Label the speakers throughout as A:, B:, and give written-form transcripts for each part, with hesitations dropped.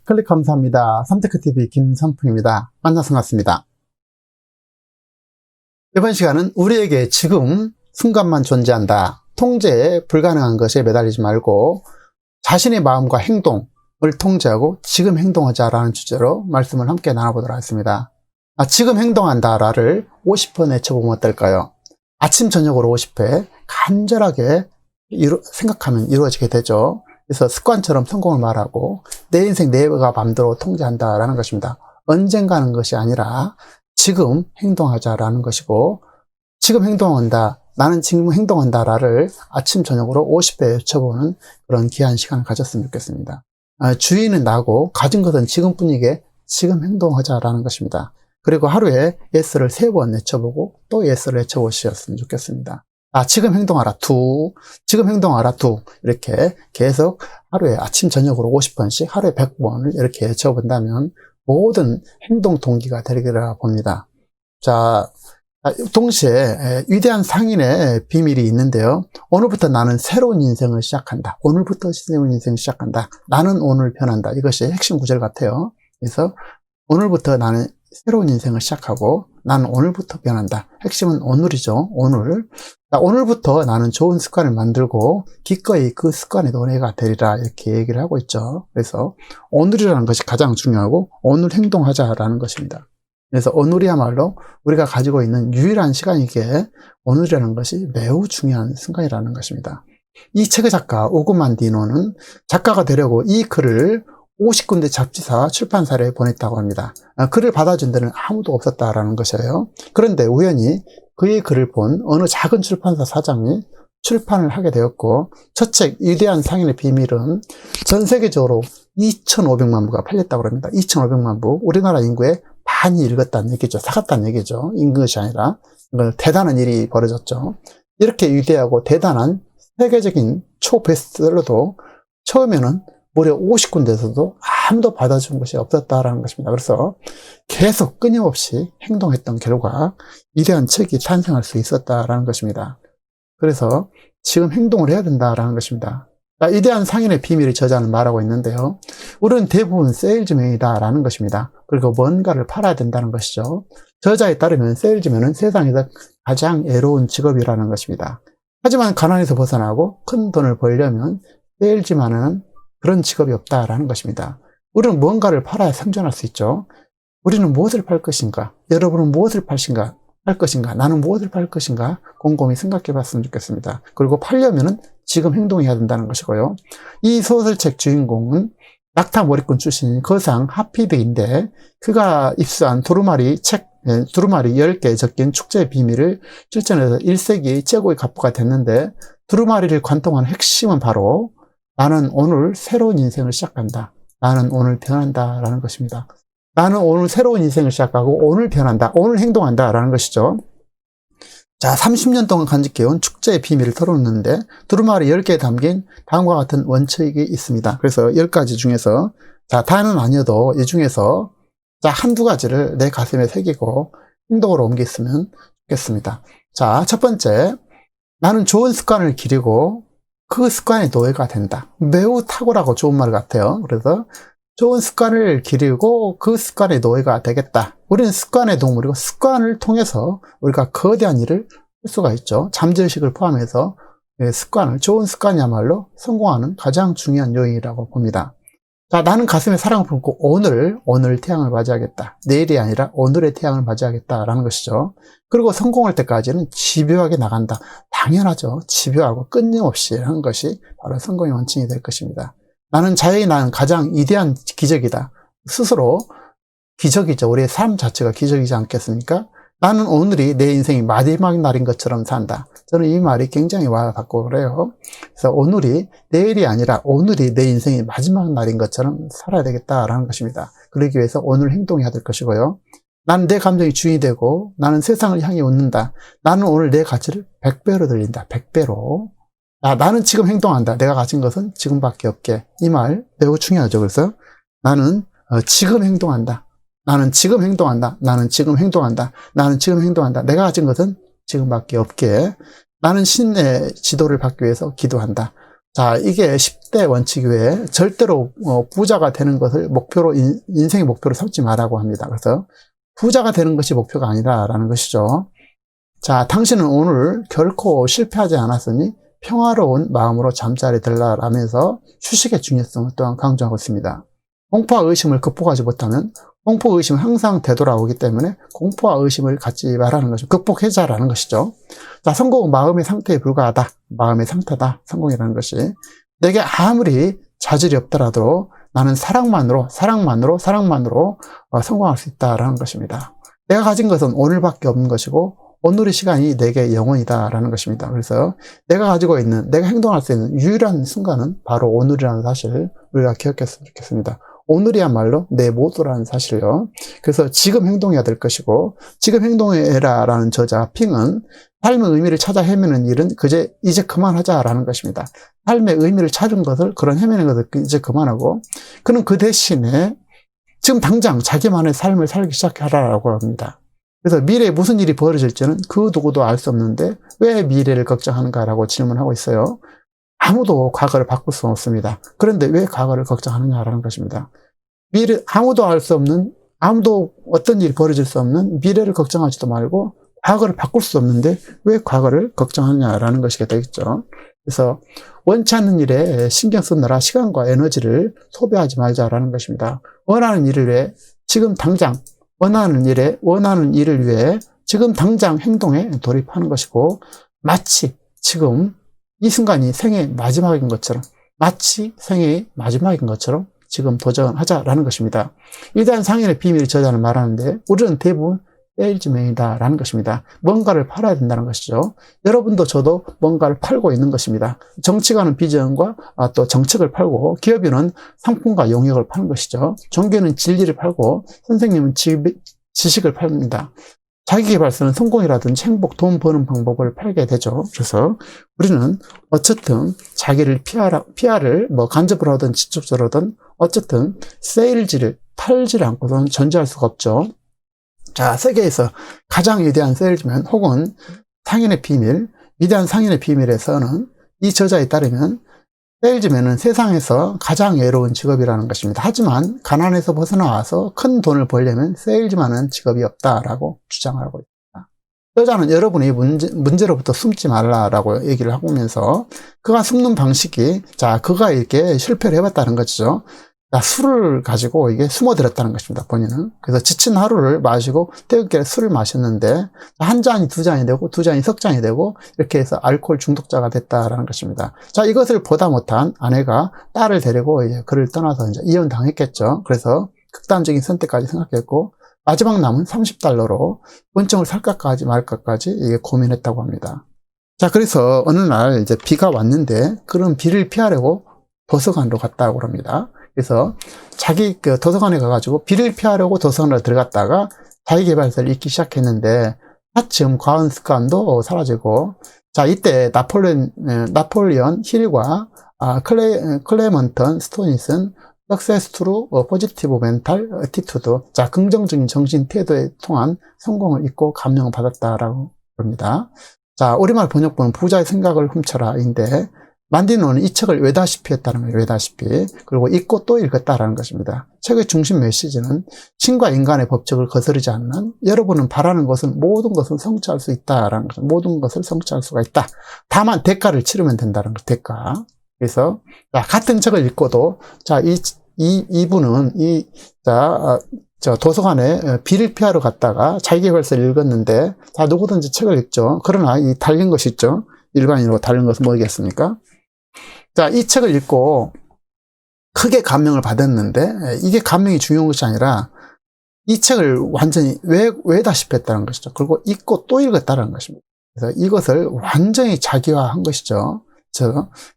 A: 클릭 감사합니다. 삼테크TV 김선풍입니다. 만나서 반갑습니다. 이번 시간은 우리에게 지금 순간만 존재한다. 통제에 불가능한 것에 매달리지 말고 자신의 마음과 행동을 통제하고 지금 행동하자라는 주제로 말씀을 함께 나눠보도록 하겠습니다. 지금 행동한다를 50번 외쳐보면 어떨까요? 아침 저녁으로 50회 간절하게 생각하면 이루어지게 되죠. 그래서 습관처럼 성공을 말하고 내 인생 내가 마음대로 통제한다라는 것입니다. 언젠가 하는 것이 아니라 지금 행동하자라는 것이고, 지금 행동한다, 나는 지금 행동한다를 아침 저녁으로 50회 외쳐보는 그런 귀한 시간을 가졌으면 좋겠습니다. 주인은 나고 가진 것은 지금뿐이게 지금 행동하자라는 것입니다. 그리고 하루에 예스를 3번 외쳐보고 또 예스를 외쳐보셨으면 좋겠습니다. 지금 행동하라, 지금 행동하라, 이렇게 계속 하루에 아침 저녁으로 50번씩 하루에 100번을 이렇게 외쳐본다면 모든 행동 동기가 되리라 봅니다. 자, 동시에 위대한 상인의 비밀이 있는데요. 오늘부터 나는 새로운 인생을 시작한다. 오늘부터 새로운 인생을 시작한다. 나는 오늘 변한다. 이것이 핵심 구절 같아요. 그래서 오늘부터 나는 새로운 인생을 시작하고 나는 오늘부터 변한다. 핵심은 오늘이죠. 오늘부터 나는 좋은 습관을 만들고 기꺼이 그 습관의 노예가 되리라 이렇게 얘기를 하고 있죠. 그래서 오늘이라는 것이 가장 중요하고 오늘 행동하자라는 것입니다. 그래서 오늘이야말로 우리가 가지고 있는 유일한 시간이기에 오늘이라는 것이 매우 중요한 순간이라는 것입니다. 이 책의 작가 오그만디노는 작가가 되려고 이 글을 50군데 잡지사 출판사에 보냈다고 합니다. 글을 받아준 데는 아무도 없었다라는 것이에요. 그런데 우연히 그의 글을 본 어느 작은 출판사 사장이 출판을 하게 되었고, 첫 책 위대한 상인의 비밀은 전 세계적으로 2,500만 부가 팔렸다고 합니다. 2,500만 부, 우리나라 인구의 반이 읽었다는 얘기죠. 사갔다는 얘기죠. 읽은 것이 아니라 대단한 일이 벌어졌죠. 이렇게 위대하고 대단한 세계적인 초베스트셀러도 처음에는 무려 50군데에서도 아무도 받아준 것이 없었다라는 것입니다. 그래서 계속 끊임없이 행동했던 결과 위대한 책이 탄생할 수 있었다라는 것입니다. 그래서 지금 행동을 해야 된다라는 것입니다. 위대한 상인의 비밀을 저자는 말하고 있는데요. 우리는 대부분 세일즈맨이다라는 것입니다. 그리고 뭔가를 팔아야 된다는 것이죠. 저자에 따르면 세일즈맨은 세상에서 가장 애로운 직업이라는 것입니다. 하지만 가난에서 벗어나고 큰 돈을 벌려면 세일즈맨은 그런 직업이 없다라는 것입니다. 우리는 뭔가를 팔아야 생존할 수 있죠. 우리는 무엇을 팔 것인가? 여러분은 무엇을 팔 것인가? 나는 무엇을 팔 것인가? 곰곰이 생각해 봤으면 좋겠습니다. 그리고 팔려면은 지금 행동해야 된다는 것이고요. 이 소설책 주인공은 낙타 머리꾼 출신인 거상 하피드인데, 그가 입수한 두루마리 10개 적힌 축제의 비밀을 실천해서 1세기 최고의 갑부가 됐는데, 두루마리를 관통한 핵심은 바로 나는 오늘 새로운 인생을 시작한다. 나는 오늘 변한다. 라는 것입니다. 나는 오늘 새로운 인생을 시작하고 오늘 변한다. 오늘 행동한다. 라는 것이죠. 자, 30년 동안 간직해온 축제의 비밀을 털어놓는데 두루마리 10개에 담긴 다음과 같은 원칙이 있습니다. 그래서 10가지 중에서, 다는 아니어도 이 중에서 한두 가지를 내 가슴에 새기고 행동으로 옮겼으면 좋겠습니다. 자, 첫 번째, 나는 좋은 습관을 기르고 그 습관의 노예가 된다. 매우 탁월하고 좋은 말 같아요. 그래서 좋은 습관을 기르고 그 습관의 노예가 되겠다. 우리는 습관의 동물이고 습관을 통해서 우리가 거대한 일을 할 수가 있죠. 잠재의식을 포함해서 좋은 습관이야말로 성공하는 가장 중요한 요인이라고 봅니다. 자, 나는 가슴에 사랑을 품고 오늘 태양을 맞이하겠다. 내일이 아니라 오늘의 태양을 맞이하겠다라는 것이죠. 그리고 성공할 때까지는 집요하게 나간다. 당연하죠. 집요하고 끊임없이 하는 것이 바로 성공의 원칙이 될 것입니다. 나는 가장 위대한 기적이다. 스스로 기적이죠. 우리의 삶 자체가 기적이지 않겠습니까? 나는 오늘이 내 인생의 마지막 날인 것처럼 산다. 저는 이 말이 굉장히 와닿고 그래요. 그래서 오늘이 내일이 아니라 오늘이 내 인생의 마지막 날인 것처럼 살아야 되겠다라는 것입니다. 그러기 위해서 오늘 행동해야 될 것이고요. 나는 내 감정이 주인이 되고 나는 세상을 향해 웃는다. 나는 오늘 내 가치를 100배로 들린다. 100배로. 나는 지금 행동한다. 내가 가진 것은 지금밖에 없게. 이 말 매우 중요하죠. 그래서 나는 지금 행동한다. 나는 지금 행동한다. 나는 지금 행동한다. 나는 지금 행동한다. 내가 가진 것은 지금밖에 없게. 나는 신의 지도를 받기 위해서 기도한다. 자, 이게 10대 원칙 외에 절대로 부자가 되는 것을 목표로, 인생의 목표로 삼지 말라고 합니다. 그래서 부자가 되는 것이 목표가 아니라라는 것이죠. 자, 당신은 오늘 결코 실패하지 않았으니 평화로운 마음으로 잠자리 들라라면서 휴식의 중요성을 또한 강조하고 있습니다. 공포와 의심을 극복하지 못하면 공포 의심은 항상 되돌아오기 때문에 공포와 의심을 갖지 말라는 것이죠. 극복해자라는 것이죠. 자, 성공은 마음의 상태에 불과하다. 마음의 상태다. 성공이라는 것이. 내게 아무리 자질이 없더라도 나는 사랑만으로 성공할 수 있다라는 것입니다. 내가 가진 것은 오늘밖에 없는 것이고 오늘의 시간이 내게 영원이다라는 것입니다. 그래서 내가 가지고 있는, 내가 행동할 수 있는 유일한 순간은 바로 오늘이라는 사실을 우리가 기억했으면 좋겠습니다. 오늘이야말로 내 모두라는 사실이요. 그래서 지금 행동해야 될 것이고, 지금 행동해라라는 저자 핑은 삶의 의미를 찾아 헤매는 일은 이제 그만하자라는 것입니다. 삶의 의미를 찾은 것을, 그런 헤매는 것을 이제 그만하고, 그는 그 대신에 지금 당장 자기만의 삶을 살기 시작하라고 합니다. 그래서 미래에 무슨 일이 벌어질지는 그 누구도 알 수 없는데 왜 미래를 걱정하는가라고 질문하고 있어요. 아무도 과거를 바꿀 수 없습니다. 그런데 왜 과거를 걱정하느냐라는 것입니다. 아무도 알 수 없는, 아무도 어떤 일이 벌어질 수 없는 미래를 걱정하지도 말고 과거를 바꿀 수 없는데 왜 과거를 걱정하느냐라는 것이 되겠죠. 그래서 원치 않는 일에 신경 쓰느라 시간과 에너지를 소비하지 말자라는 것입니다. 원하는 일을 위해 지금 당장 원하는 일을 위해 지금 당장 행동에 돌입하는 것이고, 마치 지금 이 순간이 생의 마지막인 것처럼 지금 도전하자라는 것입니다. 일단 상인의 비밀 저자는 말하는데 우리는 대부분 세일즈맨이다라는 것입니다. 뭔가를 팔아야 된다는 것이죠. 여러분도 저도 뭔가를 팔고 있는 것입니다. 정치가는 비전과 또 정책을 팔고, 기업인은 상품과 용역을 파는 것이죠. 종교는 진리를 팔고, 선생님은 지식을 팝니다. 자기계발서는 성공이라든지 행복, 돈 버는 방법을 팔게 되죠. 그래서 우리는 어쨌든 자기를 PR을 간접으로 하든 직접적으로 하든 어쨌든 세일즈를 팔지를 않고서는 존재할 수가 없죠. 자, 세계에서 가장 위대한 세일즈맨 혹은 상인의 비밀, 위대한 상인의 비밀에서는 이 저자에 따르면 세일즈맨은 세상에서 가장 외로운 직업이라는 것입니다. 하지만 가난에서 벗어나와서 큰 돈을 벌려면 세일즈만은 직업이 없다라고 주장을 하고 있습니다. 저자는 여러분이 문제로부터 숨지 말라라고 얘기를 하면서 그가 숨는 방식이, 자, 그가 이렇게 실패를 해봤다는 것이죠. 술을 가지고 이게 숨어들었다는 것입니다, 본인은. 그래서 지친 하루를 마시고 때우게 술을 마셨는데 한 잔이 두 잔이 되고 두 잔이 석 잔이 되고 이렇게 해서 알코올 중독자가 됐다라는 것입니다. 자, 이것을 보다 못한 아내가 딸을 데리고 이제 그를 떠나서 이제 이혼당했겠죠. 그래서 극단적인 선택까지 생각했고 마지막 남은 $30로 원청을 살까까지 말까까지 이게 고민했다고 합니다. 자, 그래서 어느 날 이제 비가 왔는데 그런 비를 피하려고 도서관으로 갔다고 합니다. 그래서 자기 도서관에 가가지고 비를 피하려고 도서관으로 들어갔다가 자기계발서를 읽기 시작했는데 차츰 과은 습관도 사라지고, 자, 이때 나폴리언 힐과 클레먼턴 스토니슨 Success through Positive Mental Attitude, 자, 긍정적인 정신 태도에 통한 성공을 잊고 감명을 받았다라고 합니다. 자, 우리말 번역본은 부자의 생각을 훔쳐라인데 만디노는 이 책을 외다시피 했다는 거예요. 외다시피. 그리고 읽고 또 읽었다라는 것입니다. 책의 중심 메시지는 신과 인간의 법칙을 거스르지 않는, 여러분은 바라는 것은 모든 것을 성취할 수 있다라는 것입니다. 모든 것을 성취할 수가 있다. 다만 대가를 치르면 된다는 것, 대가. 그래서 같은 책을 읽고도, 자, 이분은 도서관에 비를 피하러 갔다가 자기계발서를 읽었는데, 다 누구든지 책을 읽죠. 그러나 이 달린 것이 있죠. 일반인으로 다른 것은 뭐겠습니까? 자, 이 책을 읽고 크게 감명을 받았는데 이게 감명이 중요한 것이 아니라 이 책을 완전히 외다시피 했다는 것이죠. 그리고 읽고 또 읽었다는 것입니다. 그래서 이것을 완전히 자기화한 것이죠.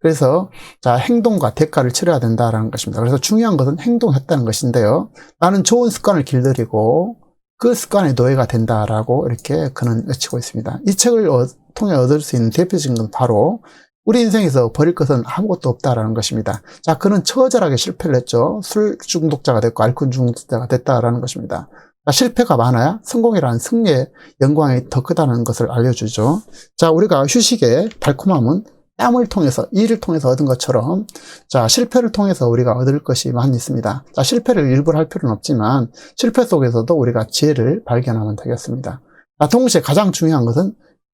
A: 그래서 자, 행동과 대가를 치러야 된다는 것입니다. 그래서 중요한 것은 행동했다는 것인데요. 나는 좋은 습관을 길들이고 그 습관의 노예가 된다라고 이렇게 그는 외치고 있습니다. 이 책을 통해 얻을 수 있는 대표적인 건 바로 우리 인생에서 버릴 것은 아무것도 없다라는 것입니다. 자, 그는 처절하게 실패를 했죠. 술 중독자가 됐고 알코올 중독자가 됐다라는 것입니다. 자, 실패가 많아야 성공이라는 승리의 영광이 더 크다는 것을 알려주죠. 자, 우리가 휴식의 달콤함은 땀을 통해서, 일을 통해서 얻은 것처럼, 자, 실패를 통해서 우리가 얻을 것이 많이 있습니다. 자, 실패를 일부러 할 필요는 없지만, 실패 속에서도 우리가 지혜를 발견하면 되겠습니다. 자, 동시에 가장 중요한 것은,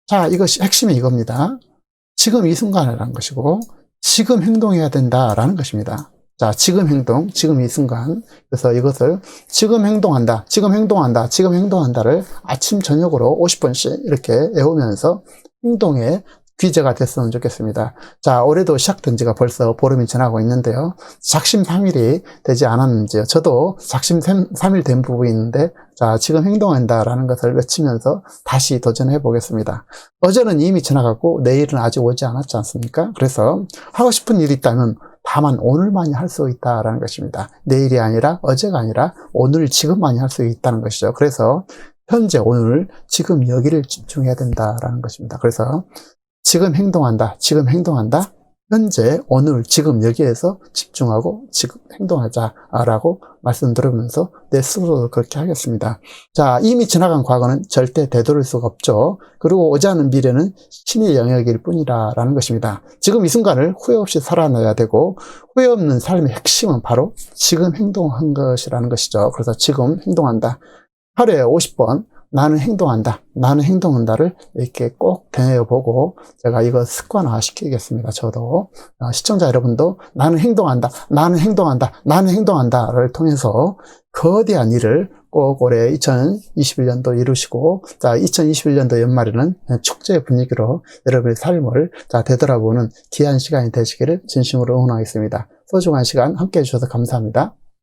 A: 자, 이것이, 핵심이 이겁니다. 지금 이 순간이라는 것이고, 지금 행동해야 된다라는 것입니다. 자, 지금 행동, 지금 이 순간. 그래서 이것을 지금 행동한다, 지금 행동한다, 지금 행동한다를 아침, 저녁으로 50번씩 이렇게 외우면서 행동에 귀재가 됐으면 좋겠습니다. 자, 올해도 시작된 지가 벌써 보름이 지나고 있는데요. 작심삼일이 되지 않았는지요. 저도 작심삼일 된 부분이 있는데, 자, 지금 행동한다라는 것을 외치면서 다시 도전해 보겠습니다. 어제는 이미 지나갔고, 내일은 아직 오지 않았지 않습니까? 그래서 하고 싶은 일이 있다면 다만 오늘만이 할 수 있다라는 것입니다. 내일이 아니라, 어제가 아니라 오늘 지금만이 할 수 있다는 것이죠. 그래서 현재, 오늘, 지금 여기를 집중해야 된다라는 것입니다. 그래서 지금 행동한다, 지금 행동한다, 현재, 오늘, 지금 여기에서 집중하고 지금 행동하자라고 말씀드리면서 내 스스로도 그렇게 하겠습니다. 자, 이미 지나간 과거는 절대 되돌릴 수가 없죠. 그리고 오지 않은 미래는 신의 영역일 뿐이라는 것입니다. 지금 이 순간을 후회 없이 살아내야 되고, 후회 없는 삶의 핵심은 바로 지금 행동한 것이라는 것이죠. 그래서 지금 행동한다. 하루에 50번 나는 행동한다, 나는 행동한다를 이렇게 꼭 되뇌어보고 제가 이거 습관화 시키겠습니다. 저도 시청자 여러분도 나는 행동한다, 나는 행동한다, 나는 행동한다를 통해서 거대한 일을 꼭 올해 2021년도 이루시고, 자, 2021년도 연말에는 축제 분위기로 여러분의 삶을 되돌아보는 귀한 시간이 되시기를 진심으로 응원하겠습니다. 소중한 시간 함께 해주셔서 감사합니다.